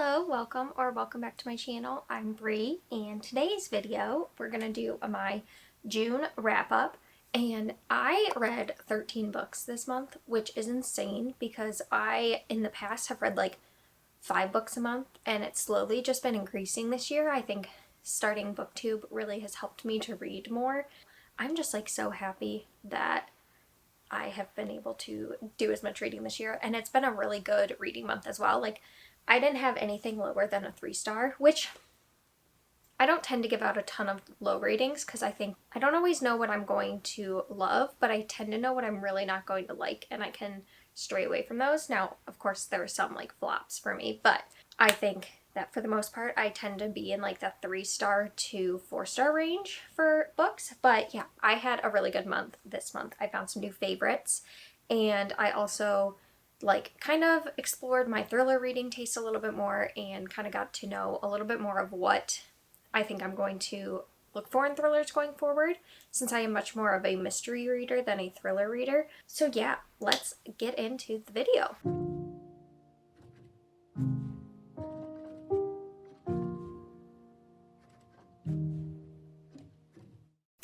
Hello, welcome back to my channel. I'm Bree, and today's video we're gonna do my June wrap up. And I read 13 books this month, which is insane because I in the past have read like 5 books a month, and it's slowly just been increasing this year. I think starting booktube really has helped me to read more. I'm just like so happy that I have been able to do as much reading this year, and it's been a really good reading month as well. Like, I didn't have anything lower than a 3-star, which I don't tend to give out a ton of low ratings because I think I don't always know what I'm going to love, but I tend to know what I'm really not going to like, and I can stray away from those. Now, of course, there are some like flops for me, but I think that for the most part, I tend to be in like the 3-star to 4-star range for books. But yeah, I had a really good month this month. I found some new favorites, and I also like kind of explored my thriller reading taste a little bit more and kind of got to know a little bit more of what I think I'm going to look for in thrillers going forward, since I am much more of a mystery reader than a thriller reader. So yeah, let's get into the video.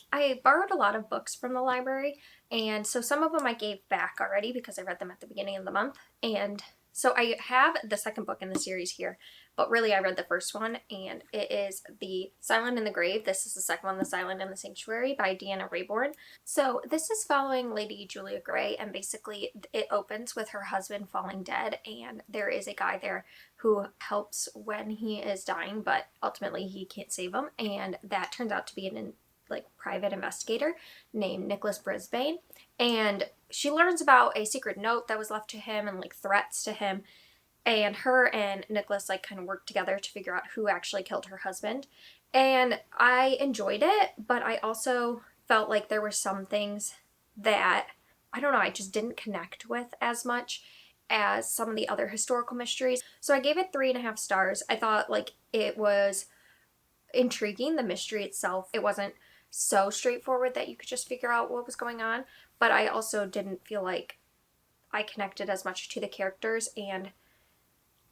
I borrowed a lot of books from the library, and so some of them I gave back already because I read them at the beginning of the month. And so I have the second book in the series here, but really I read the first one, and it is The Silent in the Grave. This is the second one, The Silent in the Sanctuary by Deanna Raybourn. So this is following Lady Julia Gray, and basically it opens with her husband falling dead, and there is a guy there who helps when he is dying, but ultimately he can't save him, and that turns out to be an private investigator named Nicholas Brisbane. And she learns about a secret note that was left to him and like threats to him, and her and Nicholas like kind of work together to figure out who actually killed her husband. And I enjoyed it, but I also felt like there were some things that I don't know, I just didn't connect with as much as some of the other historical mysteries. So I gave it 3.5 stars. I thought like it was intriguing, the mystery itself. It wasn't so straightforward that you could just figure out what was going on, but I also didn't feel like I connected as much to the characters, and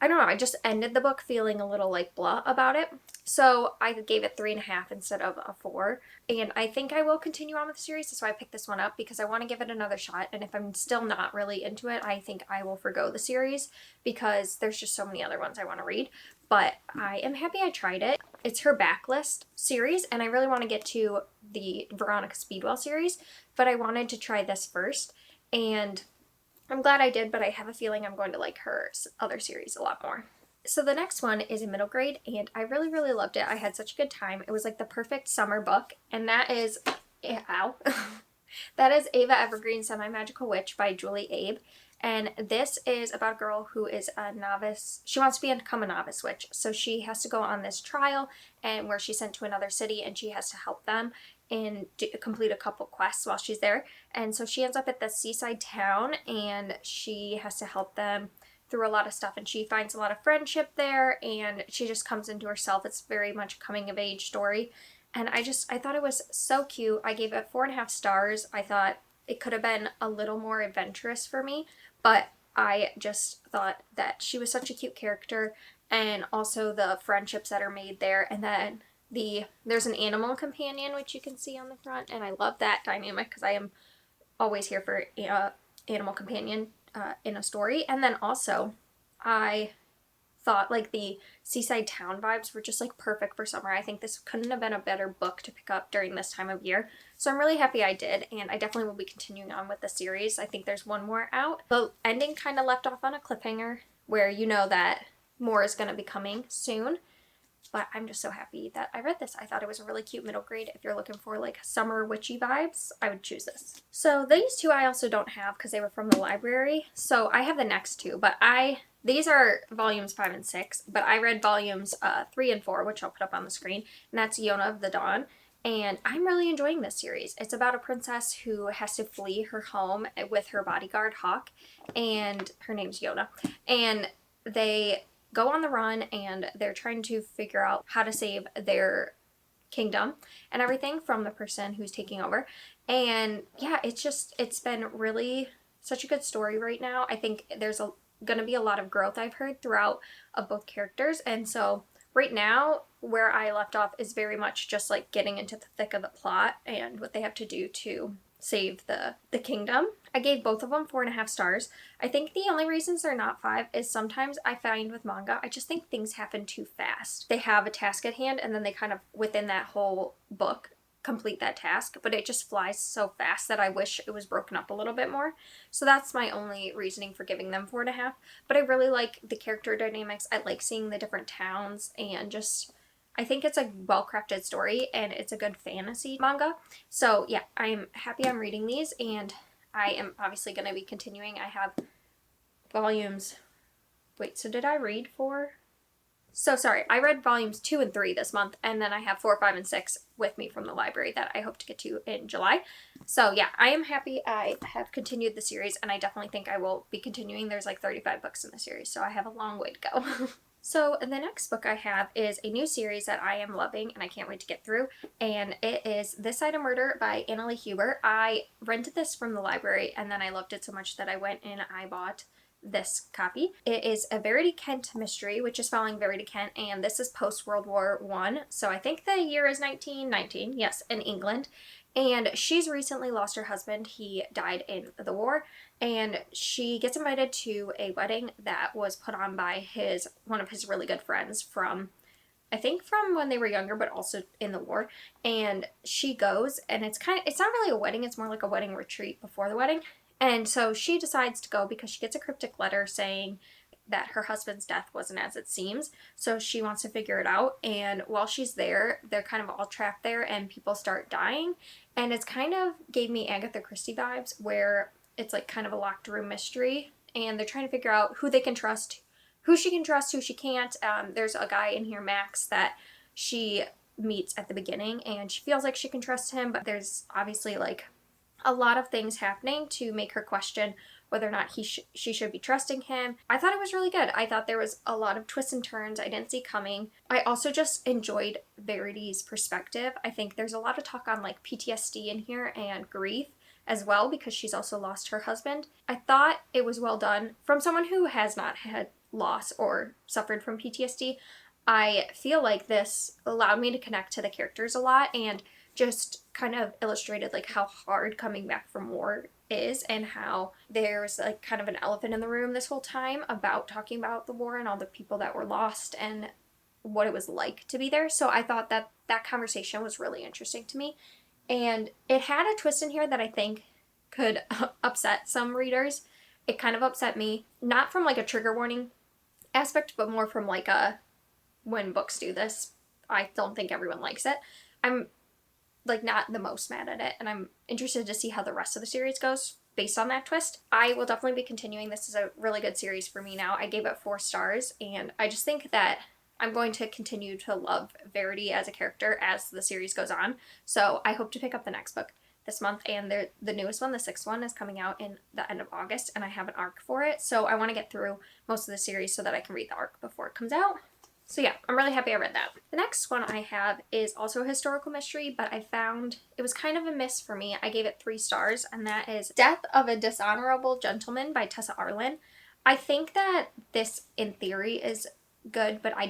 I don't know, I just ended the book feeling a little like blah about it. So I gave it 3.5 instead of a 4, and I think I will continue on with the series. That's why I picked this one up, because I want to give it another shot, and if I'm still not really into it, I think I will forgo the series because there's just so many other ones I want to read. But I am happy I tried it. It's her backlist series, and I really want to get to the Veronica Speedwell series, but I wanted to try this first, and I'm glad I did, but I have a feeling I'm going to like her other series a lot more. So the next one is a middle grade, and I really, really loved it. I had such a good time. It was like the perfect summer book, and that is, ow, that is Ava Evergreen Semi-Magical Witch by Julie Abe. And this is about a girl who is a novice. She wants to become a novice witch, so she has to go on this trial, and where she's sent to another city, and she has to help them and complete a couple quests while she's there. And so she ends up at the seaside town, and she has to help them through a lot of stuff, and she finds a lot of friendship there, and she just comes into herself. It's very much a coming of age story, and I thought it was so cute. I gave it 4.5 stars. I thought it could have been a little more adventurous for me, but I just thought that she was such a cute character, and also the friendships that are made there. And then there's an animal companion, which you can see on the front, and I love that dynamic because I am always here for animal companion in a story. And then also I thought like the seaside town vibes were just like perfect for summer. I think this couldn't have been a better book to pick up during this time of year. So I'm really happy I did, and I definitely will be continuing on with the series. I think there's one more out. The ending kind of left off on a cliffhanger where you know that more is going to be coming soon. But I'm just so happy that I read this. I thought it was a really cute middle grade. If you're looking for like summer witchy vibes, I would choose this. So these two I also don't have because they were from the library. So I have the next two, but these are volumes 5 and 6, but I read volumes 3 and 4, which I'll put up on the screen, and that's Yona of the Dawn. And I'm really enjoying this series. It's about a princess who has to flee her home with her bodyguard Hawk, and her name's Yona. And they go on the run, and they're trying to figure out how to save their kingdom and everything from the person who's taking over. And yeah, it's been really such a good story right now. I think there's going to be a lot of growth, I've heard, throughout of both characters. And so right now, where I left off is very much just like getting into the thick of the plot and what they have to do to save the kingdom. I gave both of them 4.5 stars. I think the only reasons they're not 5 is sometimes I find with manga, I just think things happen too fast. They have a task at hand and then they kind of, within that whole book, complete that task, but it just flies so fast that I wish it was broken up a little bit more. So that's my only reasoning for giving them 4.5. But I really like the character dynamics. I like seeing the different towns, and just I think it's a well-crafted story and it's a good fantasy manga. So yeah, I'm happy I'm reading these, and I am obviously going to be continuing. I have volumes. Wait, so did I read 4? So sorry, I read volumes 2 and 3 this month, and then I have 4, 5, and 6 with me from the library that I hope to get to in July. So yeah, I am happy I have continued the series, and I definitely think I will be continuing. There's like 35 books in the series, so I have a long way to go. So the next book I have is a new series that I am loving and I can't wait to get through, and it is This Side of Murder by Annalee Huber. I rented this from the library, and then I loved it so much that I went and I bought this copy. It is a Verity Kent mystery, which is following Verity Kent, and this is post-World War I. So I think the year is 1919, yes, in England. And she's recently lost her husband. He died in the war, and she gets invited to a wedding that was put on by one of his really good friends from, I think from when they were younger, but also in the war. And she goes, and it's not really a wedding, it's more like a wedding retreat before the wedding. And so she decides to go because she gets a cryptic letter saying that her husband's death wasn't as it seems. So she wants to figure it out. And while she's there, they're kind of all trapped there and people start dying. And it's kind of gave me Agatha Christie vibes, where it's like kind of a locked room mystery. And they're trying to figure out who they can trust, who she can trust, who she can't. There's a guy in here, Max, that she meets at the beginning and she feels like she can trust him. But there's obviously like a lot of things happening to make her question whether or not she should be trusting him. I thought it was really good. I thought there was a lot of twists and turns I didn't see coming. I also just enjoyed Verity's perspective. I think there's a lot of talk on like PTSD in here and grief as well, because she's also lost her husband. I thought it was well done. From someone who has not had loss or suffered from PTSD, I feel like this allowed me to connect to the characters a lot and just kind of illustrated like how hard coming back from war is, and how there's like kind of an elephant in the room this whole time about talking about the war and all the people that were lost and what it was like to be there. So I thought that that conversation was really interesting to me, and it had a twist in here that I think could upset some readers. It kind of upset me, not from like a trigger warning aspect, but more from like a, when books do this, I don't think everyone likes it. I'm like not the most mad at it, and I'm interested to see how the rest of the series goes based on that twist. I will definitely be continuing. This is a really good series for me now. I gave it 4 stars, and I just think that I'm going to continue to love Verity as a character as the series goes on. So I hope to pick up the next book this month, and the newest one, the 6th one, is coming out in the end of August, and I have an arc for it. So I want to get through most of the series so that I can read the arc before it comes out. So yeah, I'm really happy I read that. The next one I have is also a historical mystery, but I found it was kind of a miss for me. I gave it 3 stars, and that is Death of a Dishonorable Gentleman by Tessa Arlen. I think that this, in theory, is good, but I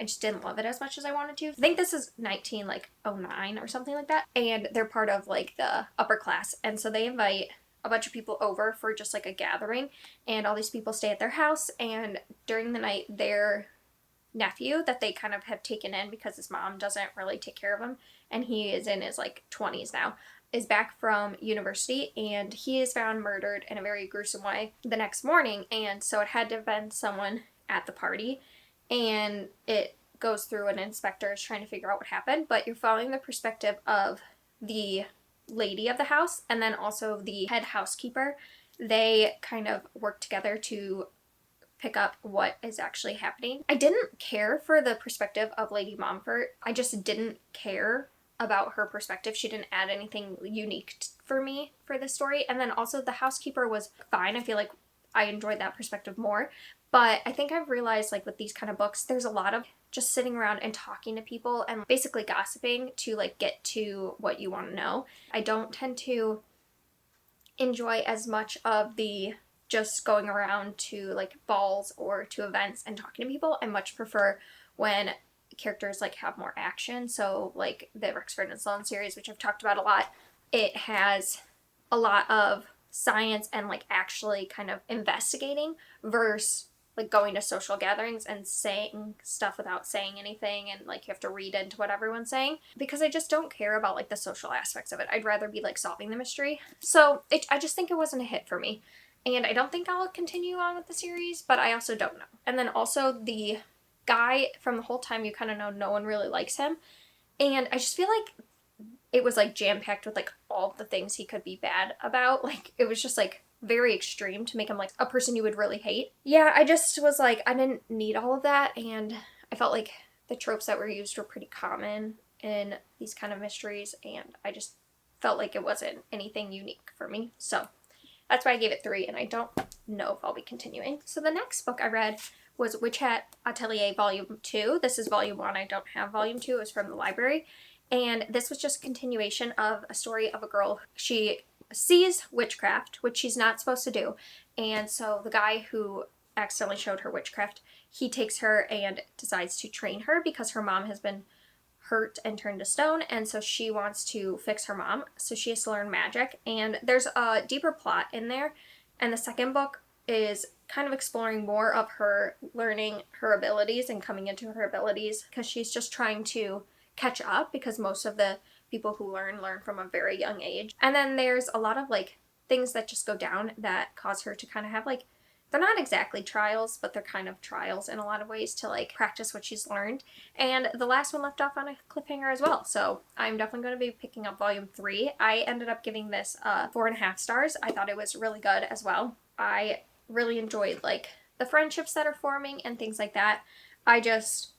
just didn't love it as much as I wanted to. I think this is 1909 or something like that, and they're part of like the upper class, and so they invite a bunch of people over for just like a gathering, and all these people stay at their house, and during the night their nephew that they kind of have taken in because his mom doesn't really take care of him, and he is in his like 20s now, is back from university, and he is found murdered in a very gruesome way the next morning. And so it had to have been someone at the party, and it goes through, an inspector is trying to figure out what happened, but you're following the perspective of the lady of the house and then also the head housekeeper. They kind of work together to pick up what is actually happening. I didn't care for the perspective of Lady Momfort. I just didn't care about her perspective. She didn't add anything unique for me for this story. And then also the housekeeper was fine. I feel like I enjoyed that perspective more. But I think I've realized, like with these kind of books, there's a lot of just sitting around and talking to people and basically gossiping to like get to what you want to know. I don't tend to enjoy as much of the just going around to like balls or to events and talking to people. I much prefer when characters like have more action. So like the Rexford and Sloan series, which I've talked about a lot, it has a lot of science and like actually kind of investigating versus like going to social gatherings and saying stuff without saying anything, and like you have to read into what everyone's saying, because I just don't care about like the social aspects of it. I'd rather be like solving the mystery. So I just think it wasn't a hit for me, and I don't think I'll continue on with the series, but I also don't know. And then also the guy, from the whole time you kind of know no one really likes him, and I just feel like it was like jam-packed with like all the things he could be bad about. Like it was just like very extreme to make him like a person you would really hate. Yeah, I just was like, I didn't need all of that, and I felt like the tropes that were used were pretty common in these kind of mysteries, and I just felt like it wasn't anything unique for me. So that's why I gave it 3, and I don't know if I'll be continuing. So the next book I read was Witch Hat Atelier Volume 2. This is Volume 1. I don't have Volume 2. It was from the library. And this was just a continuation of a story of a girl. She sees witchcraft, which she's not supposed to do. And so the guy who accidentally showed her witchcraft, he takes her and decides to train her because her mom has been hurt and turned to stone, and so she wants to fix her mom, so she has to learn magic. And there's a deeper plot in there, and the second book is kind of exploring more of her learning her abilities and coming into her abilities, because she's just trying to catch up, because most of the people who learn from a very young age. And then there's a lot of like things that just go down that cause her to kind of have like, they're not exactly trials, but they're kind of trials in a lot of ways to like practice what she's learned. And the last one left off on a cliffhanger as well. So I'm definitely going to be picking up Volume 3. I ended up giving this 4.5 stars. I thought it was really good as well. I really enjoyed like the friendships that are forming and things like that. I just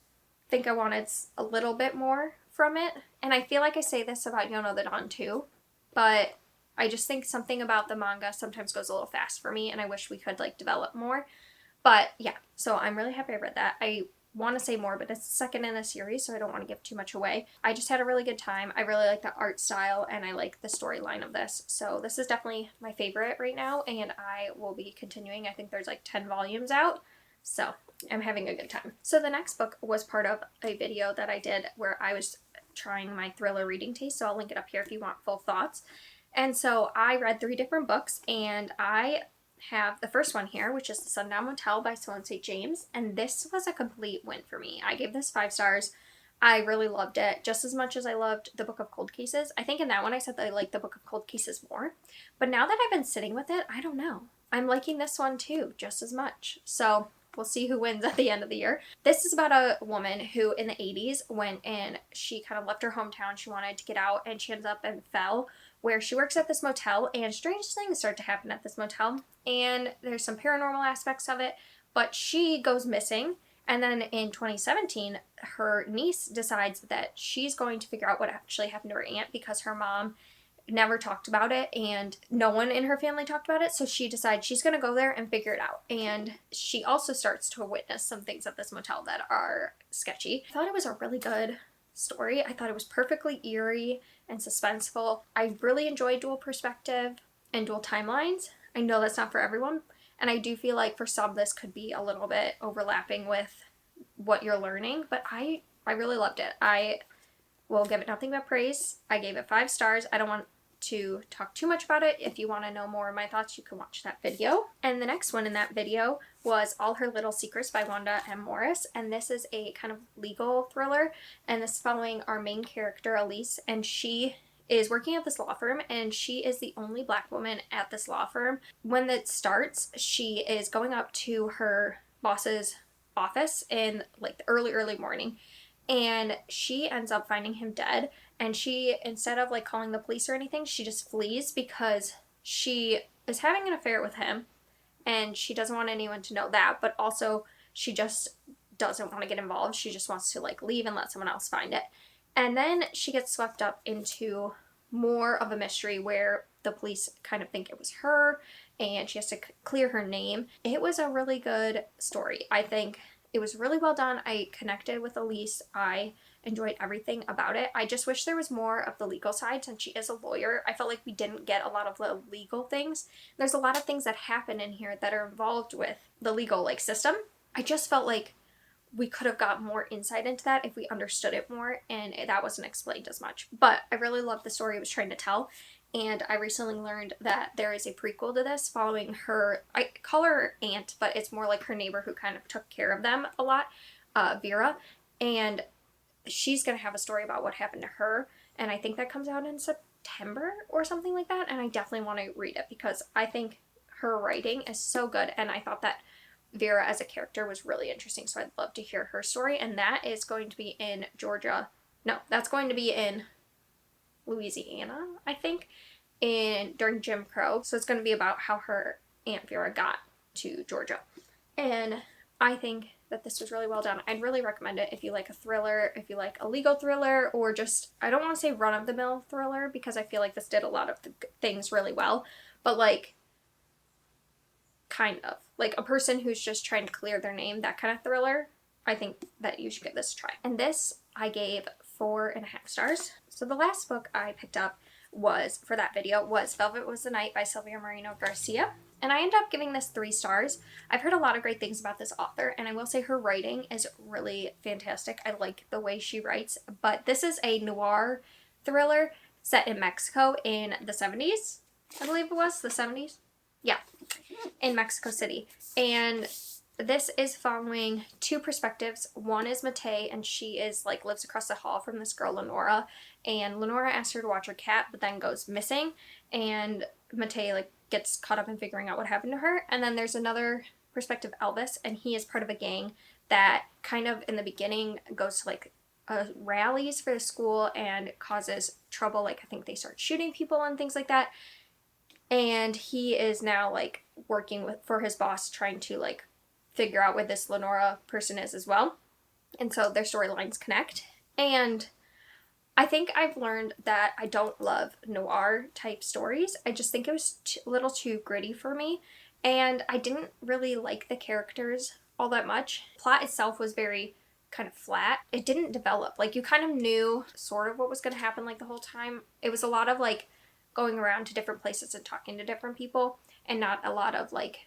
think I wanted a little bit more from it. And I feel like I say this about Yona the Dawn too, but I just think something about the manga sometimes goes a little fast for me, and I wish we could like develop more. But yeah, so I'm really happy I read that. I want to say more, but it's the second in the series, so I don't want to give too much away. I just had a really good time. I really like the art style, and I like the storyline of this. So this is definitely my favorite right now, and I will be continuing. I think there's like 10 volumes out, so I'm having a good time. So the next book was part of a video that I did where I was trying my thriller reading taste, so I'll link it up here if you want full thoughts. And so I read 3 different books, and I have the first one here, which is The Sundown Motel by Sloane St. James, and this was a complete win for me. I gave this 5 stars. I really loved it, just as much as I loved the Book of Cold Cases. I think in that one I said that I liked the Book of Cold Cases more, but now that I've been sitting with it, I don't know. I'm liking this one too, just as much. So we'll see who wins at the end of the year. This is about a woman who in the 80s went and she kind of left her hometown. She wanted to get out, and she ends up in Fell, where she works at this motel, and strange things start to happen at this motel. And there's some paranormal aspects of it, but she goes missing. And then in 2017, her niece decides that she's going to figure out what actually happened to her aunt, because her mom never talked about it and no one in her family talked about it. So she decides she's going to go there and figure it out. And she also starts to witness some things at this motel that are sketchy. I thought it was a really good story. I thought it was perfectly eerie and suspenseful. I really enjoyed dual perspective and dual timelines. I know that's not for everyone, and I do feel like for some this could be a little bit overlapping with what you're learning, but I really loved it. I will give it nothing but praise. I gave it 5 stars. I don't want to talk too much about it. If you want to know more of my thoughts, you can watch that video. And the next one in that video was All Her Little Secrets by Wanda M. Morris, and this is a kind of legal thriller, and this is following our main character, Elise, and she is working at this law firm, and she is the only Black woman at this law firm. When it starts, she is going up to her boss's office in like the early morning, and she ends up finding him dead. And she, instead of like calling the police or anything, she just flees because she is having an affair with him, and she doesn't want anyone to know that, but also she just doesn't want to get involved. She just wants to like leave and let someone else find it. And then she gets swept up into more of a mystery where the police kind of think it was her, and she has to clear her name. It was a really good story. I think It was really well done. I connected with Elise. I enjoyed everything about it. I just wish there was more of the legal side since she is a lawyer. I felt like we didn't get a lot of the legal things. There's a lot of things that happen in here that are involved with the legal like system. I just felt like we could have got more insight into that if we understood it more, and that wasn't explained as much. But I really loved the story it was trying to tell, and I recently learned that there is a prequel to this following her, I call her aunt, but it's more like her neighbor who kind of took care of them a lot, Vera, and she's going to have a story about what happened to her, and I think that comes out in September or something like that, and I definitely want to read it because I think her writing is so good, and I thought that Vera as a character was really interesting, so I'd love to hear her story, and that is going to be in Georgia. No, that's going to be in Louisiana, I think, during Jim Crow. So it's going to be about how her Aunt Vera got to Georgia. And I think that this was really well done. I'd really recommend it if you like a thriller, if you like a legal thriller, or just, I don't want to say run-of-the-mill thriller, because I feel like this did a lot of things really well, but like, kind of. Like a person who's just trying to clear their name, that kind of thriller. I think that you should give this a try. And this I gave 4.5 stars. So the last book I picked up for that video was Velvet Was the Night by Sylvia Moreno Garcia. And I ended up giving this 3 stars. I've heard a lot of great things about this author, and I will say her writing is really fantastic. I like the way she writes, but this is a noir thriller set in Mexico in the 70s. I believe it was the 70s. Yeah, in Mexico City. And this is following 2 perspectives. One is Matei, and she is like lives across the hall from this girl Lenora, and Lenora asks her to watch her cat but then goes missing, and Matei like gets caught up in figuring out what happened to her. And then there's another perspective, Elvis, and he is part of a gang that kind of in the beginning goes to like rallies for the school and causes trouble. Like I think they start shooting people and things like that. And he is now like working for his boss, trying to like figure out where this Lenora person is as well. And so their storylines connect. And I think I've learned that I don't love noir type stories. I just think it was a little too gritty for me. And I didn't really like the characters all that much. Plot itself was very kind of flat. It didn't develop. Like you kind of knew sort of what was going to happen like the whole time. It was a lot of like going around to different places and talking to different people, and not a lot of like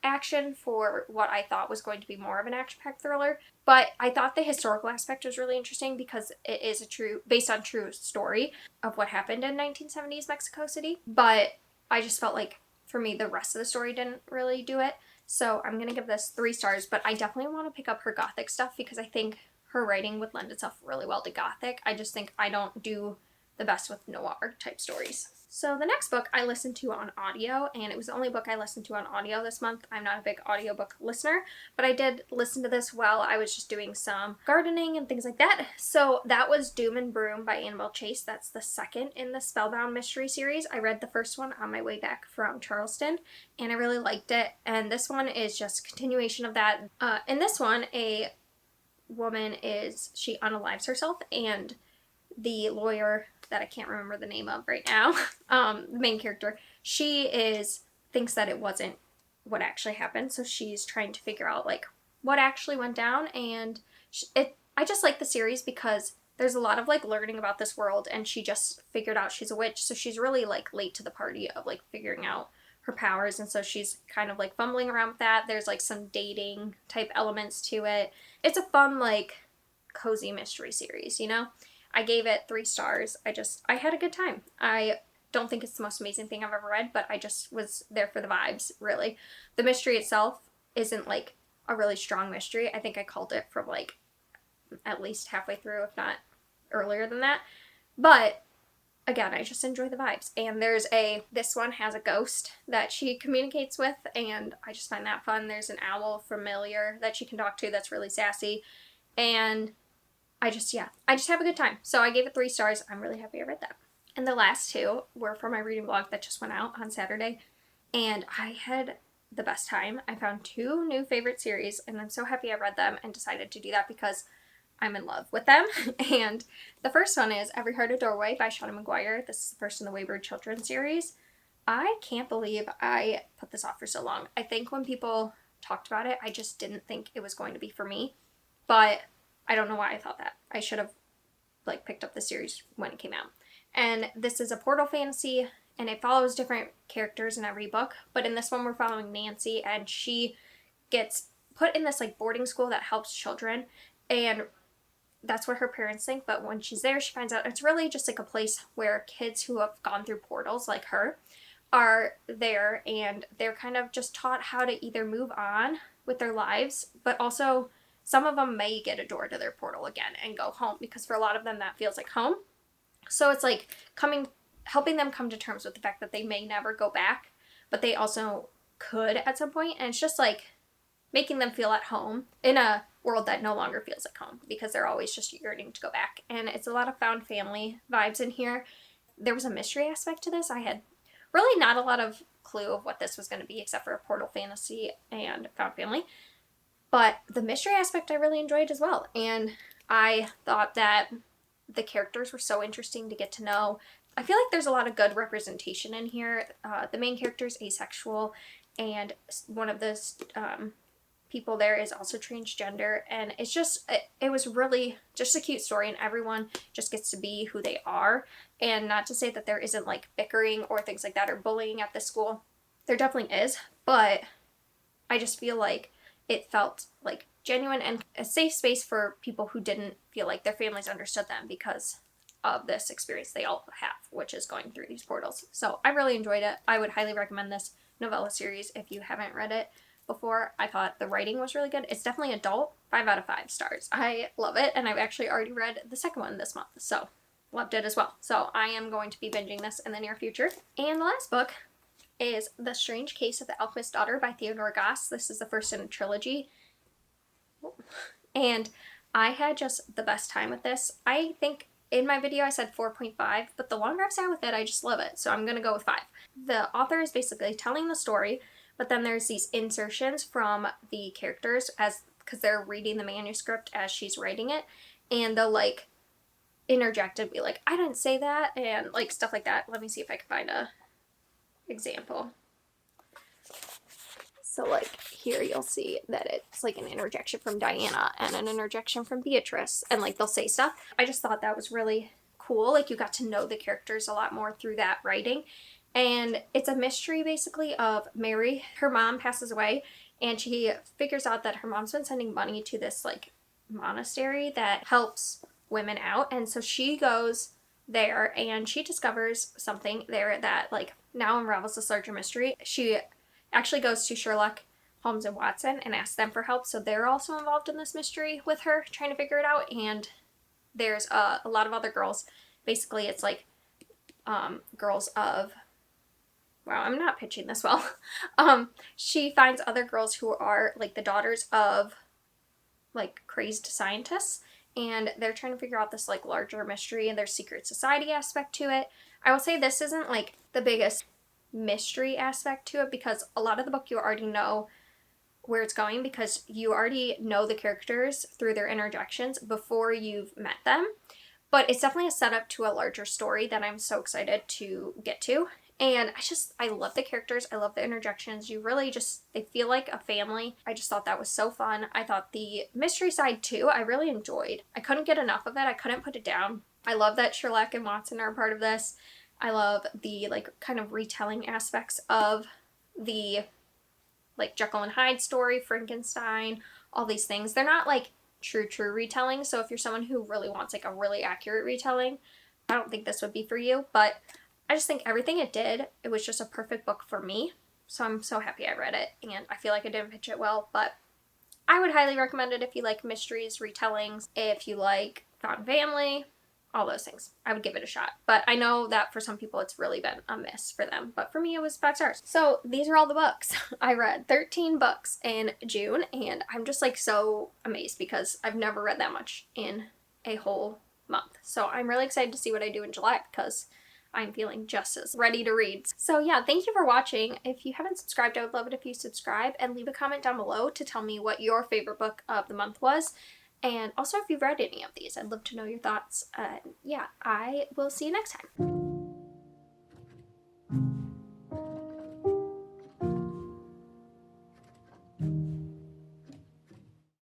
action for what I thought was going to be more of an action-packed thriller. But I thought the historical aspect was really interesting because it is based on true story of what happened in 1970s Mexico City. But I just felt like for me the rest of the story didn't really do it. So I'm gonna give this 3 stars, but I definitely want to pick up her gothic stuff because I think her writing would lend itself really well to gothic. I just think I don't do the best with noir type stories. So the next book I listened to on audio, and it was the only book I listened to on audio this month. I'm not a big audiobook listener, but I did listen to this while I was just doing some gardening and things like that. So that was Doom and Broom by Annabelle Chase. That's the second in the Spellbound mystery series. I read the first one on my way back from Charleston, and I really liked it. And this one is just a continuation of that. In this one, a woman she unalives herself, and the lawyer that I can't remember the name of right now, the main character, thinks that it wasn't what actually happened, so she's trying to figure out like what actually went down. And I just like the series because there's a lot of like learning about this world, and she just figured out she's a witch, so she's really like late to the party of like figuring out her powers, and so she's kind of like fumbling around with that. There's like some dating type elements to it. It's a fun like cozy mystery series, you know? I gave it 3 stars. I had a good time. I don't think it's the most amazing thing I've ever read, but I just was there for the vibes, really. The mystery itself isn't like a really strong mystery. I think I called it from like at least halfway through, if not earlier than that. But again, I just enjoy the vibes. And this one has a ghost that she communicates with, and I just find that fun. There's an owl familiar that she can talk to that's really sassy. And I just have a good time. So I gave it 3 stars. I'm really happy I read that. And the last 2 were from my reading blog that just went out on Saturday, and I had the best time. I found 2 new favorite series, and I'm so happy I read them and decided to do that because I'm in love with them. And the first one is Every Heart a Doorway by Shauna McGuire. This is the first in the Wayward Children series. I can't believe I put this off for so long. I think when people talked about it. I just didn't think it was going to be for me. But I don't know why I thought that. I should have like picked up the series when it came out. And this is a portal fantasy, and it follows different characters in every book. But in this one, we're following Nancy, and she gets put in this like boarding school that helps children, and that's what her parents think. But when she's there, she finds out it's really just like a place where kids who have gone through portals like her are there, and they're kind of just taught how to either move on with their lives, but also some of them may get a door to their portal again and go home, because for a lot of them that feels like home. So it's like helping them come to terms with the fact that they may never go back, but they also could at some point. And it's just like making them feel at home in a world that no longer feels like home, because they're always just yearning to go back. And it's a lot of found family vibes in here. There was a mystery aspect to this. I had really not a lot of clue of what this was going to be, except for a portal fantasy and found family. But the mystery aspect I really enjoyed as well. And I thought that the characters were so interesting to get to know. I feel like there's a lot of good representation in here. The main character is asexual, and one of the people there is also transgender. And it's just, it was really just a cute story, and everyone just gets to be who they are. And not to say that there isn't like bickering or things like that or bullying at this school. There definitely is. But I just feel like it felt like genuine and a safe space for people who didn't feel like their families understood them because of this experience they all have, which is going through these portals. So I really enjoyed it. I would highly recommend this novella series if you haven't read it before. I thought the writing was really good. It's definitely adult. 5 out of 5 stars. I love it, and I've actually already read the second one this month, so loved it as well. So I am going to be binging this in the near future. And the last book is The Strange Case of the Alchemist's Daughter by Theodore Goss. This is the first in a trilogy. And I had just the best time with this. I think in my video I said 4.5, but the longer I've sat with it, I just love it. So I'm going to go with 5. The author is basically telling the story, but then there's these insertions from the characters because they're reading the manuscript as she's writing it, and they'll like interject and be like, I didn't say that, and like stuff like that. Let me see if I can find a example. So like here you'll see that it's like an interjection from Diana and an interjection from Beatrice, and like they'll say stuff. I just thought that was really cool. Like you got to know the characters a lot more through that writing. And it's a mystery basically of Mary. Her mom passes away, and she figures out that her mom's been sending money to this like monastery that helps women out. And so she goes there and she discovers something there that like now unravels this larger mystery. She actually goes to Sherlock Holmes and Watson and asks them for help, so they're also involved in this mystery with her, trying to figure it out. And there's a lot of other girls. Basically it's like girls of, wow, I'm not pitching this well. She finds other girls who are like the daughters of like crazed scientists, and they're trying to figure out this like larger mystery, and there's secret society aspect to it. I will say this isn't like the biggest mystery aspect to it, because a lot of the book you already know where it's going, because you already know the characters through their interjections before you've met them. But it's definitely a setup to a larger story that I'm so excited to get to. And I love the characters. I love the interjections. You really just, they feel like a family. I just thought that was so fun. I thought the mystery side too, I really enjoyed. I couldn't get enough of it. I couldn't put it down. I love that Sherlock and Watson are a part of this. I love the like kind of retelling aspects of the like Jekyll and Hyde story, Frankenstein, all these things. They're not like true retelling. So if you're someone who really wants like a really accurate retelling, I don't think this would be for you. But I just think everything it did, it was just a perfect book for me. So I'm so happy I read it, and I feel like I didn't pitch it well, but I would highly recommend it if you like mysteries, retellings, if you like found family, all those things. I would give it a shot. But I know that for some people it's really been a miss for them, but for me it was 5 stars. So these are all the books. I read 13 books in June, and I'm just like so amazed because I've never read that much in a whole month. So I'm really excited to see what I do in July, because I'm feeling just as ready to read. So yeah, thank you for watching. If you haven't subscribed, I would love it if you subscribe, and leave a comment down below to tell me what your favorite book of the month was. And also if you've read any of these, I'd love to know your thoughts. Yeah, I will see you next time.